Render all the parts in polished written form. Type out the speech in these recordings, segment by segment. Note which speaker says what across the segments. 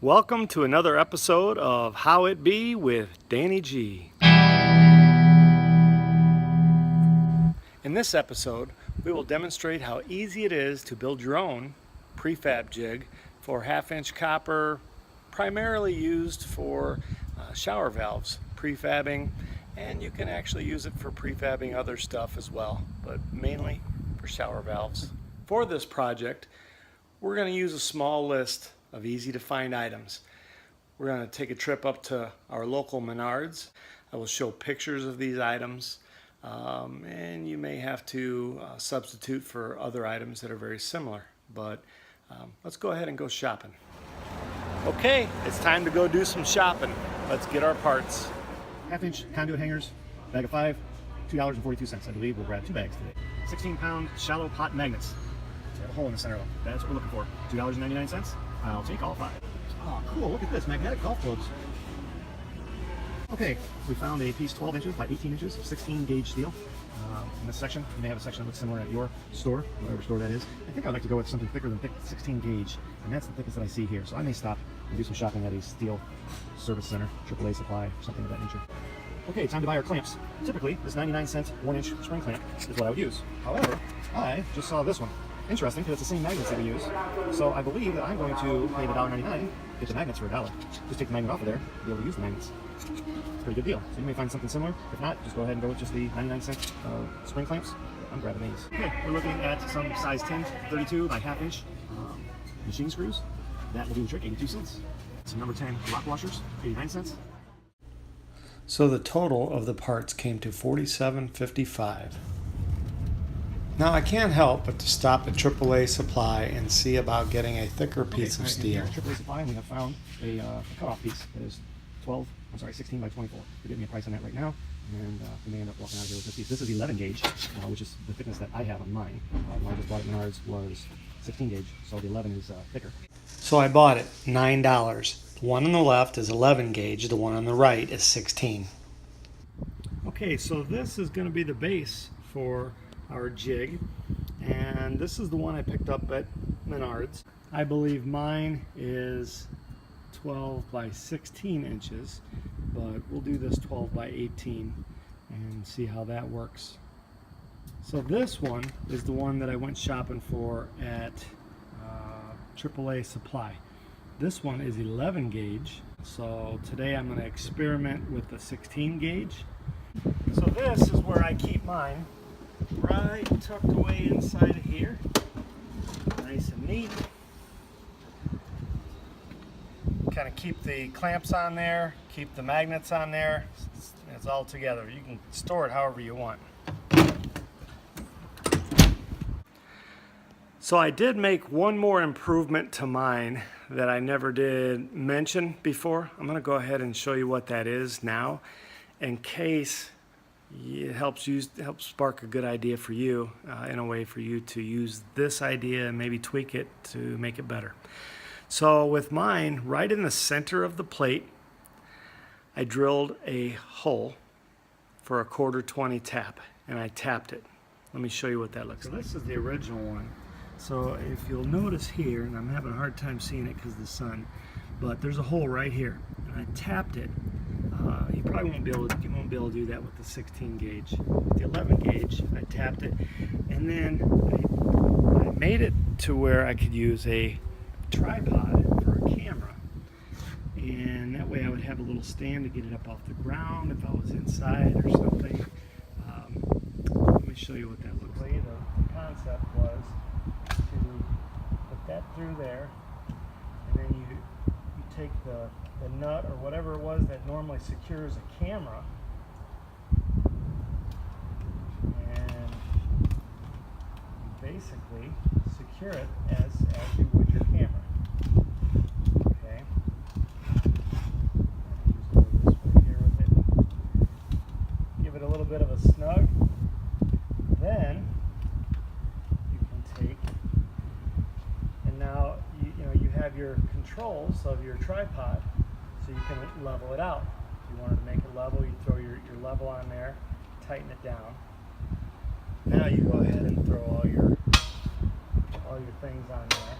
Speaker 1: Welcome to another episode of How It Be with Danny G. In this episode, we will demonstrate how easy it is to build your own prefab jig for 1/2-inch copper, primarily used for shower valves, prefabbing, and you can actually use it for prefabbing other stuff as well, but mainly for shower valves. For this project, we're going to use a small list of easy to find items. We're going to take a trip up to our local Menards. I will show pictures of these items, and you may have to substitute for other items that are very similar, but let's go ahead and go shopping. Okay, it's time to go do some shopping. Let's get our parts.
Speaker 2: 1/2-inch conduit hangers, bag of 5, $2.42. I believe we'll grab 2 bags today. 16-pound shallow pot magnets. They have a hole in the center of them. That's what we're looking for. $2.99. I'll take all 5. Oh, cool. Look at this. Magnetic golf clubs. Okay, we found a piece 12 inches by 18 inches of 16 gauge steel. In this section, you may have a section that looks similar at your store, whatever store that is. I think I'd like to go with something thicker than 16 gauge, and that's the thickest that I see here. So I may stop and do some shopping at a steel service center, AAA supply, something of that nature. Okay, time to buy our clamps. Typically, this 99-cent 1-inch spring clamp is what I would use. However, I just saw this one. Interesting, because it's the same magnets that we use. So I believe that I'm going to pay the $1.99, get the magnets for $1. Just take the magnet off of there, be able to use the magnets. Pretty good deal. So you may find something similar. If not, just go ahead and go with just the 99-cent spring clamps. I'm grabbing these. Okay, we're looking at some size 10, 32 by 1/2 inch machine screws. That will do the trick, 82 cents. Some number 10 lock washers, 89 cents.
Speaker 1: So the total of the parts came to $47.55. Now I can't help but to stop at AAA Supply and see about getting a thicker piece of steel.
Speaker 2: At AAA Supply, and we have found a cutoff piece that is 16 by 24. They're getting me a price on that right now, and we may end up walking out of here with this piece. This is 11 gauge, which is the thickness that I have on mine. The one I just bought at Menards was 16 gauge, so the 11 is thicker.
Speaker 1: So I bought it, $9. The one on the left is 11 gauge, the one on the right is 16. Okay, so this is going to be the base for our jig, and this is the one I picked up at Menards. I believe mine is 12 by 16 inches, but we'll do this 12 by 18 and see how that works. So this one is the one that I went shopping for at AAA Supply. This one is 11 gauge, so today I'm going to experiment with the 16 gauge. So this is where I keep mine, right tucked away inside of here, nice and neat. Kind of keep the clamps on there, keep the magnets on there. It's all together. You can store it however you want. So I did make one more improvement to mine that I never did mention before. I'm going to go ahead and show you what that is now, in case it helps spark a good idea for you, in a way for you to use this idea and maybe tweak it to make it better. So with mine, right in the center of the plate, I drilled a hole for a 1/4-20 tap, and I tapped it. Let me show you what that looks like. This is the original one. So if you'll notice here, and I'm having a hard time seeing it because of the sun, but there's a hole right here, and I tapped it. You probably won't be able to do that with the 16 gauge. With the 11 gauge, I tapped it, and then I made it to where I could use a tripod for a camera, and that way I would have a little stand to get it up off the ground if I was inside or something. Let me show you what that looks like. The concept was to put that through there, and then you take the nut or whatever it was that normally secures a camera, and you basically secure it as you would your camera. Okay. Just go this way here with it. Give it a little bit of a snug. Then you can take, and now you have your controls of your tripod, so you can level it out. If you wanted to make it level, you throw your level on there, tighten it down. Now you go ahead and throw all your things on there.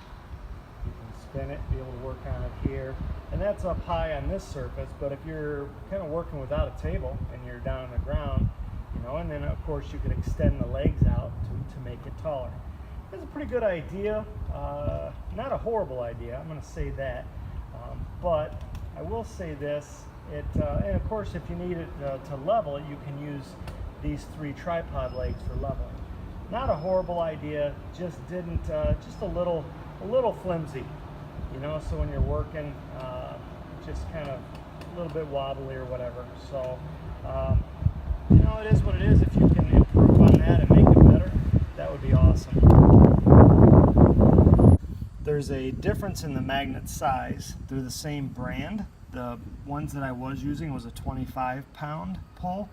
Speaker 1: You can spin it, be able to work on it here. And that's up high on this surface, but if you're kind of working without a table and you're down on the ground, you know, and then of course you could extend the legs out to make it taller. That's a pretty good idea. Not a horrible idea, I'm going to say that. But I will say this, and of course if you need it to level it, you can use these 3 tripod legs for leveling. Not a horrible idea, just a little flimsy, you know, so when you're working, just kind of a little bit wobbly or whatever. So, you know, it is what it is. If you can improve on that and make it better, that would be awesome. There's a difference in the magnet size. They're the same brand. The ones that I was using was a 25-pound pull,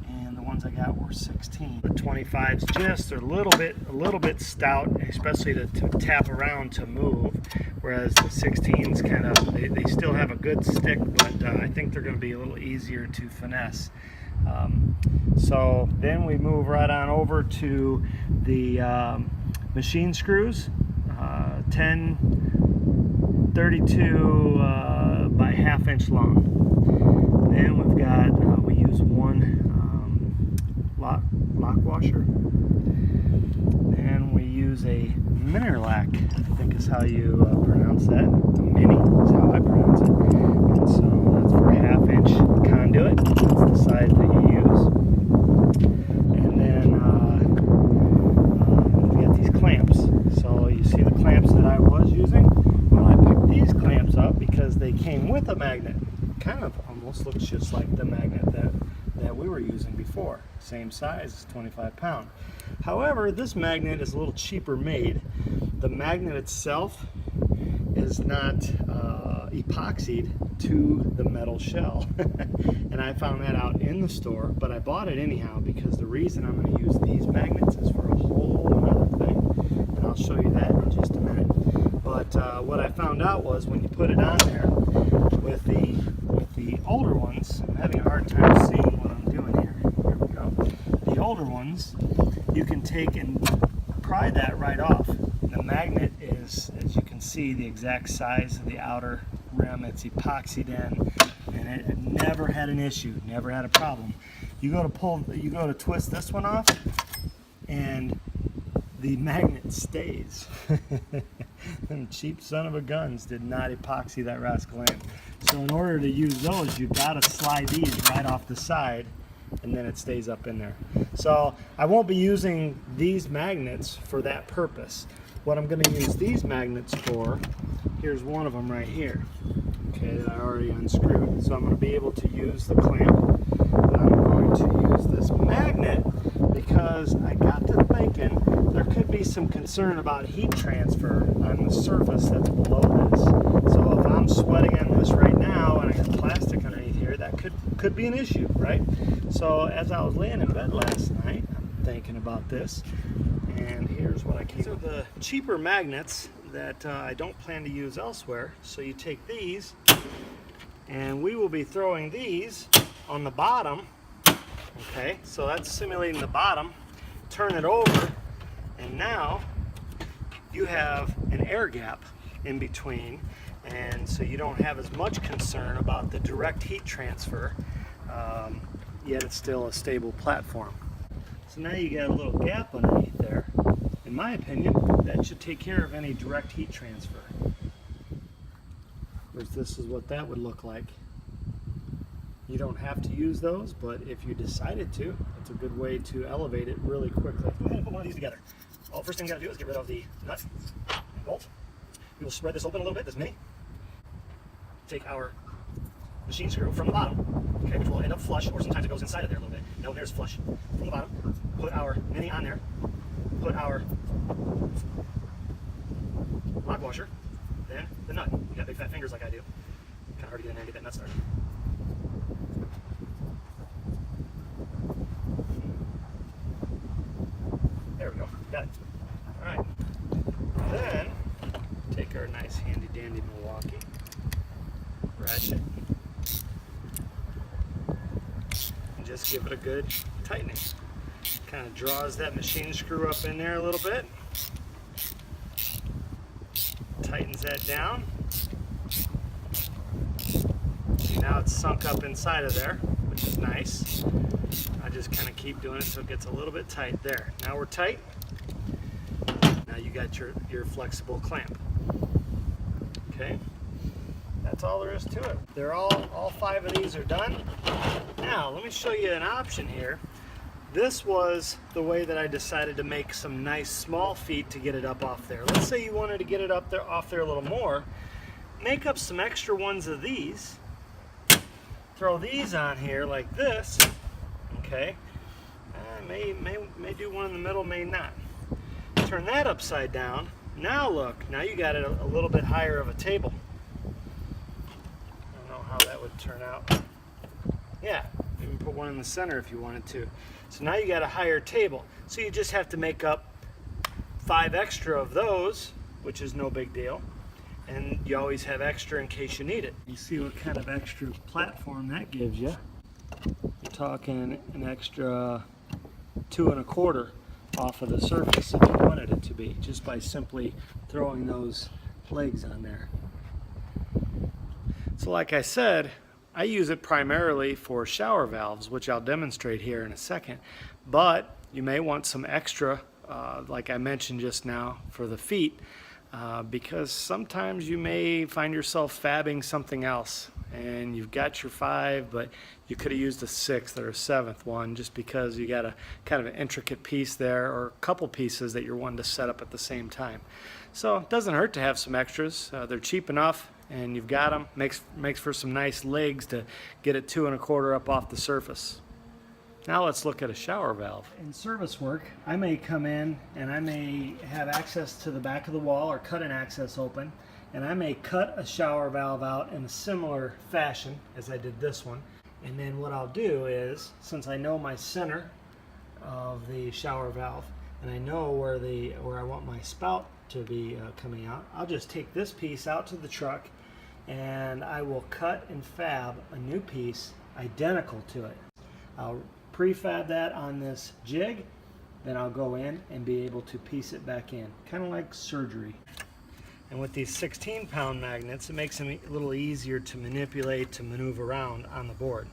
Speaker 1: and the ones I got were 16. The 25's just a little bit stout, especially to tap around to move, whereas the 16's kind of, they still have a good stick, but I think they're going to be a little easier to finesse. So then we move right on over to the machine screws, 10 32 by ½ inch long. Then we've got, we use one lock washer. And we use a Minnerlac, I think is how you pronounce that. A mini is how I pronounce it. And so that's for ½ inch conduit. That's the size that you use. And then we got these clamps. So you see the clamps that I was using? Well, I picked these clamps up because they came with a magnet. Kind of almost looks just like the magnet that we were using before. Same size, 25-pound. However, this magnet is a little cheaper made. The magnet itself is not epoxied to the metal shell. And I found that out in the store, but I bought it anyhow because the reason I'm going to use these magnets is for a whole other thing. And I'll show you that in just a minute. But what I found out was when you put it on there with the older ones, I'm having a hard time seeing what I'm doing here. Here we go. The older ones, you can take and pry that right off. The magnet is, as you can see, the exact size of the outer rim. It's epoxied in, and it never had an issue, never had a problem. You go to twist this one off, and the magnet stays. Them cheap son of a guns did not epoxy that rascal in. So in order to use those, you've got to slide these right off the side, and then it stays up in there. So I won't be using these magnets for that purpose. What I'm going to use these magnets for, here's one of them right here, okay, that I already unscrewed. So I'm going to be able to use the clamp, but I'm going to use this magnet because I got to thinking there could be some concern about heat transfer on the surface that's below this. So if I'm sweating on this right now and I got plastic underneath here, that could be an issue, right? So as I was laying in bed last night, I'm thinking about this, and here's what I came up with. These are the cheaper magnets that I don't plan to use elsewhere. So you take these, and we will be throwing these on the bottom. Okay, so that's simulating the bottom. Turn it over, and now you have an air gap in between, and so you don't have as much concern about the direct heat transfer, yet it's still a stable platform. So now you got a little gap underneath there. In my opinion, that should take care of any direct heat transfer. Whereas this is what that would look like. You don't have to use those, but if you decided to, it's a good way to elevate it really quickly. Go ahead and put one of these together. Well, first thing we got to do is get rid of the nut and bolt. We will spread this open a little bit, this mini. Take our machine screw from the bottom, okay, which will end up flush, or sometimes it goes inside of there a little bit. No, there's flush from the bottom. Put our mini on there. Put our lock washer, then the nut. You got big fat fingers like I do. Kind of hard to get in there and get that nut started. There we go, got it. Alright, then take our nice handy dandy Milwaukee ratchet and just give it a good tightening. Kind of draws that machine screw up in there a little bit, tightens that down. See, now it's sunk up inside of there, which is nice. I just kind of keep doing it so it gets a little bit tight there. Now we're tight. Now you got your flexible clamp. Okay, that's all there is to it. They're all 5 of these are done. Now let me show you an option here. This was the way that I decided to make some nice small feet to get it up off there. Let's say you wanted to get it up there, off there a little more. Make up some extra ones of these. Throw these on here like this. Okay. May do one in the middle, may not. Turn that upside down. Now look, now you got it a little bit higher of a table. I don't know how that would turn out. Yeah, even put one in the center if you wanted to. So now you got a higher table. So you just have to make up 5 extra of those, which is no big deal. And you always have extra in case you need it. You see what kind of extra platform that gives you. You're talking an extra 2 1/4 off of the surface if you wanted it to be, just by simply throwing those legs on there. So like I said, I use it primarily for shower valves, which I'll demonstrate here in a second, but you may want some extra, like I mentioned just now, for the feet, because sometimes you may find yourself fabbing something else and you've got your 5, but you could have used a 6th or a 7th one just because you got a kind of an intricate piece there or a couple pieces that you're wanting to set up at the same time. So it doesn't hurt to have some extras. They're cheap enough and you've got them. Makes for some nice legs to get it 2 1/4 up off the surface. Now let's look at a shower valve. In service work, I may come in and I may have access to the back of the wall or cut an access open, and I may cut a shower valve out in a similar fashion as I did this one. And then what I'll do is, since I know my center of the shower valve and I know where I want my spout to be coming out, I'll just take this piece out to the truck and I will cut and fab a new piece identical to it. I'll prefab that on this jig, then I'll go in and be able to piece it back in, kind of like surgery. And with these 16-pound magnets, it makes them a little easier to manipulate, to maneuver around on the board.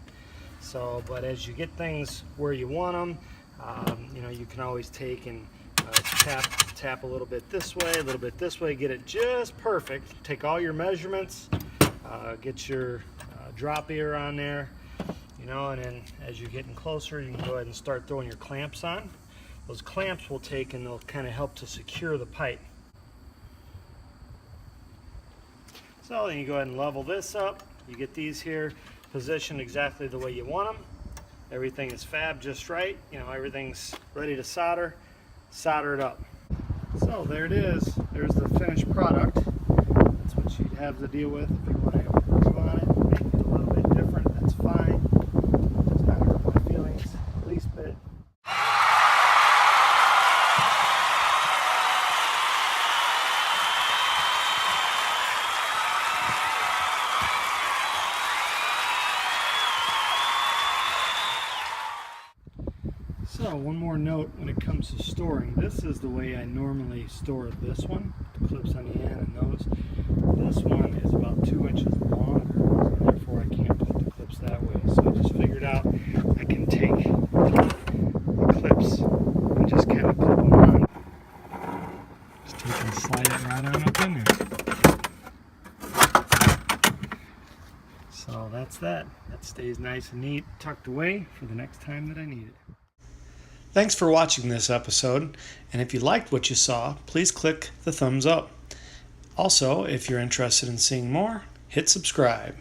Speaker 1: So, but as you get things where you want them, you know, you can always take and tap a little bit this way, a little bit this way, get it just perfect. Take all your measurements, get your drop ear on there, you know, and then as you're getting closer, you can go ahead and start throwing your clamps on. Those clamps will take and they'll kind of help to secure the pipe. So then you go ahead and level this up. You get these here positioned exactly the way you want them. Everything is fabbed just right. You know, everything's ready to solder. Solder it up. So there it is. There's the finished product. That's what you'd have to deal with if you want to improve on it, make it a little bit different. That's fine. Does not hurt my feelings the least bit. So one more note when it comes to storing. This is the way I normally store this one. The clips on the end and those. This one is about 2 inches longer, and therefore I can't put the clips that way. So I just figured out I can take the clips and just kind of clip them on. Just take and slide it right on up in there. So that's that. That stays nice and neat, tucked away for the next time that I need it. Thanks for watching this episode, and if you liked what you saw, please click the thumbs up. Also, if you're interested in seeing more, hit subscribe.